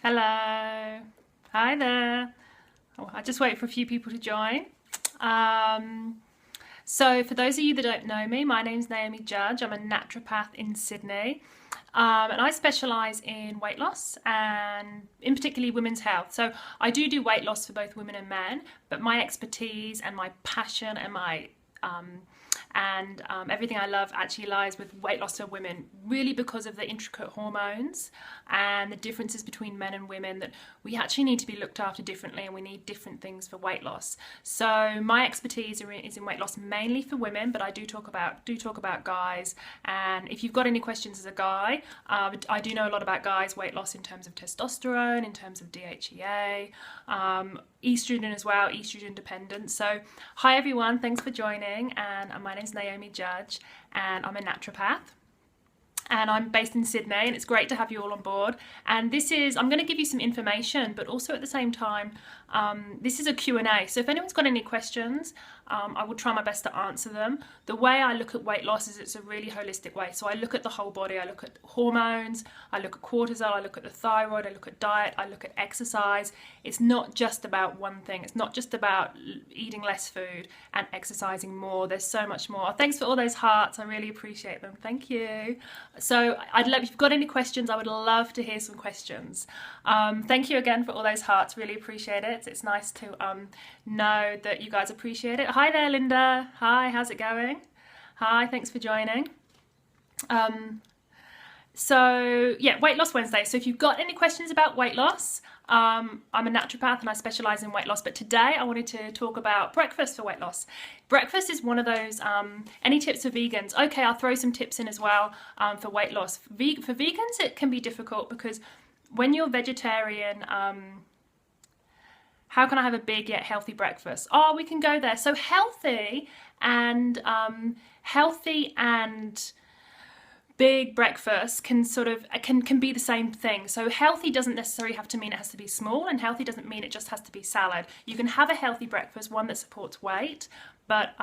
Hello. Hi there. Oh, I just wait for a few people to join. Um, so, for those of you that don't know me, my name's Naomi Judge. I'm a naturopath in Sydney. And I specialise in weight loss and, in particularly, women's health. So, I do weight loss for both women and men, but my expertise and my passion and my everything I love actually lies with weight loss for women, really because of the intricate hormones and the differences between men and women, that we actually need to be looked after differently and we need different things for weight loss. So my expertise is in weight loss mainly for women, but I do talk about guys. And if you've got any questions as a guy, I do know a lot about guys' weight loss in terms of testosterone, in terms of DHEA, estrogen as well, estrogen dependent. So hi everyone, thanks for joining, and my name's Naomi Judge and I'm a naturopath and I'm based in Sydney, and it's great to have you all on board. And I'm going to give you some information, but also at the same time, this is a Q&A. So if anyone's got any questions, I will try my best to answer them. The way I look at weight loss is it's a really holistic way. So I look at the whole body. I look at hormones, I look at cortisol, I look at the thyroid, I look at diet, I look at exercise. It's not just about one thing. It's not just about eating less food and exercising more. There's so much more. Thanks for all those hearts. I really appreciate them. Thank you. So if you've got any questions, I would love to hear some questions. Thank you again for all those hearts. Really appreciate it. It's nice to know that you guys appreciate it. Hi there, Linda. Hi, how's it going? Hi, thanks for joining. So yeah, Weight Loss Wednesday. So if you've got any questions about weight loss, I'm a naturopath and I specialise in weight loss. But today I wanted to talk about breakfast for weight loss. Breakfast is one of those, any tips for vegans? Okay, I'll throw some tips in as well for weight loss. For vegans, it can be difficult because when you're vegetarian, how can I have a big yet healthy breakfast? Oh, we can go there. So healthy and big breakfast can be the same thing. So healthy doesn't necessarily have to mean it has to be small, and healthy doesn't mean it just has to be salad. You can have a healthy breakfast, one that supports weight, but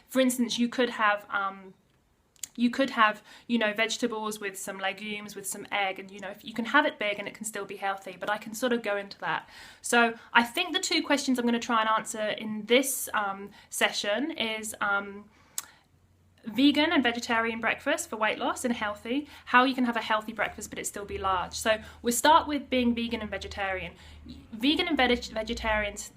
for instance, you could have vegetables with some legumes, with some egg, and if you can have it big and it can still be healthy, but I can sort of go into that. So I think the two questions I'm going to try and answer in this session is vegan and vegetarian breakfast for weight loss and healthy, how you can have a healthy breakfast but it still be large. So we'll start with being vegan and vegetarian. Vegan and vegetarians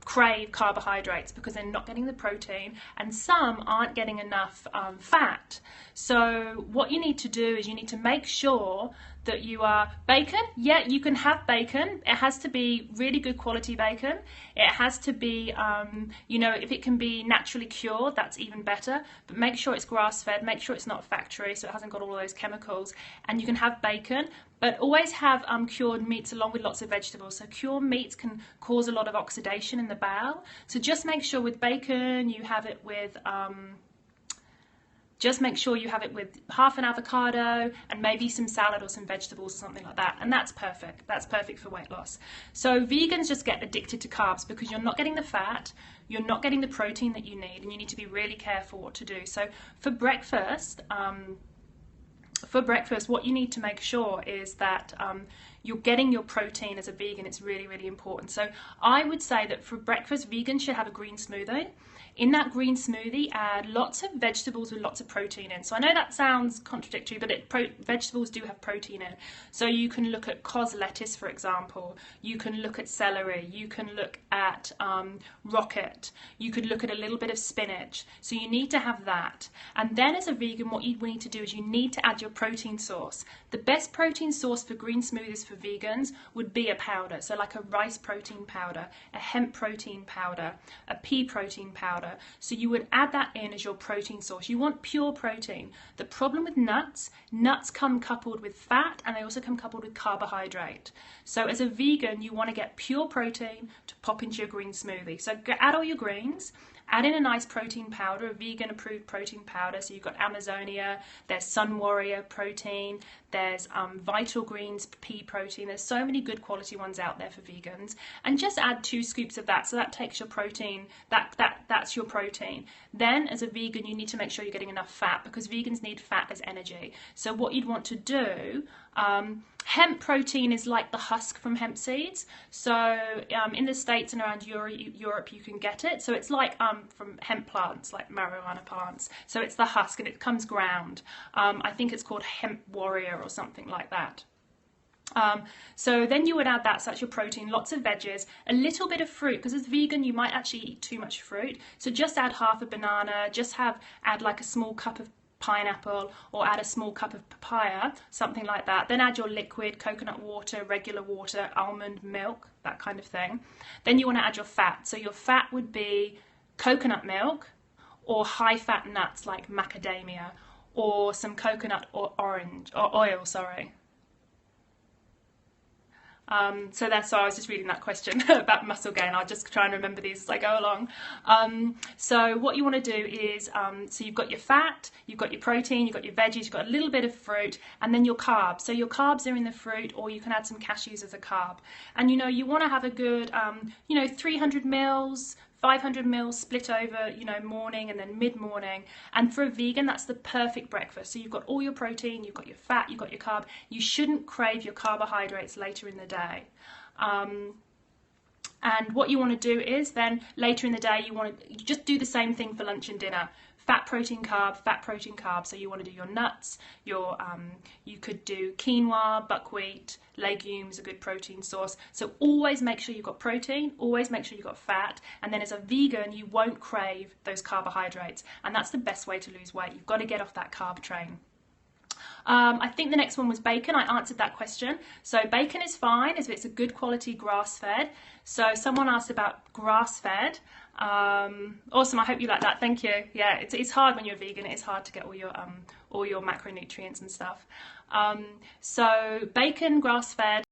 crave carbohydrates because they're not getting the protein, and some aren't getting enough fat. So what you need to do is you need to make sure that you are bacon. Yeah, you can have bacon. It has to be really good quality bacon. It has to be, if it can be naturally cured, that's even better. But make sure it's grass-fed. Make sure it's not factory, so it hasn't got all those chemicals. And you can have bacon, but always have cured meats along with lots of vegetables. So cured meats can cause a lot of oxidation in the bowel. So just make sure with bacon you have it with half an avocado and maybe some salad or some vegetables or something like that. And that's perfect. That's perfect for weight loss. So vegans just get addicted to carbs because you're not getting the fat, you're not getting the protein that you need, and you need to be really careful what to do. So for breakfast, what you need to make sure is that you're getting your protein as a vegan. It's really, really important. So I would say that for breakfast, vegans should have a green smoothie. In that green smoothie, add lots of vegetables with lots of protein in. So I know that sounds contradictory, but vegetables do have protein in. So you can look at cos lettuce, for example. You can look at celery. You can look at rocket. You could look at a little bit of spinach. So you need to have that. And then as a vegan, what you need to do is you need to add your protein source. The best protein source for green smoothies for vegans would be a powder. So like a rice protein powder, a hemp protein powder, a pea protein powder. So you would add that in as your protein source. You want pure protein. The problem with nuts come coupled with fat, and they also come coupled with carbohydrate. So as a vegan, you want to get pure protein to pop into your green smoothie. So add all your greens, add in a nice protein powder, a vegan approved protein powder. So you've got Amazonia, there's Sun Warrior protein, there's Vital Greens pea protein. There's so many good quality ones out there for vegans, and just add 2 scoops of that. So that takes your protein, that's your protein. Then as a vegan, you need to make sure you're getting enough fat, because vegans need fat as energy. So what you'd want to do, hemp protein is like the husk from hemp seeds. So in the States and around Europe you can get it. So it's like from hemp plants, like marijuana plants. So it's the husk and it comes ground. I think it's called Hemp Warrior or something like that. So then you would add that, so that's your protein, lots of veggies, a little bit of fruit, because as vegan you might actually eat too much fruit. So just add half a banana, just add like a small cup of pineapple, or add a small cup of papaya, something like that. Then add your liquid, coconut water, regular water, almond milk, that kind of thing. Then you want to add your fat. So your fat would be coconut milk or high fat nuts like macadamia, or some coconut or oil, sorry. So that's why I was just reading that question about muscle gain. I'll just try and remember these as I go along. So what you want to do is, so you've got your fat, you've got your protein, you've got your veggies, you've got a little bit of fruit, and then your carbs. So your carbs are in the fruit, or you can add some cashews as a carb. And you want to have a good, 300 mils, 500 mils split over, morning and then mid-morning. And for a vegan, that's the perfect breakfast. So you've got all your protein, you've got your fat, you've got your carb. You shouldn't crave your carbohydrates later in the day. And what you want to do is then later in the day, you just do the same thing for lunch and dinner. Fat, protein, carb, fat, protein, carb. So you want to do your nuts, you could do quinoa, buckwheat, legumes, a good protein source. So always make sure you've got protein, always make sure you've got fat, and then as a vegan, you won't crave those carbohydrates. And that's the best way to lose weight. You've got to get off that carb train. I think the next one was bacon. I answered that question. So bacon is fine if it's a good quality grass-fed. So someone asked about grass-fed. Awesome, I hope you like that. Thank you. Yeah, it's hard when you're vegan. It's hard to get all your macronutrients and stuff. So bacon, grass-fed.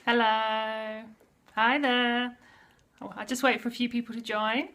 Hello. Hi there. Oh, I just wait for a few people to join.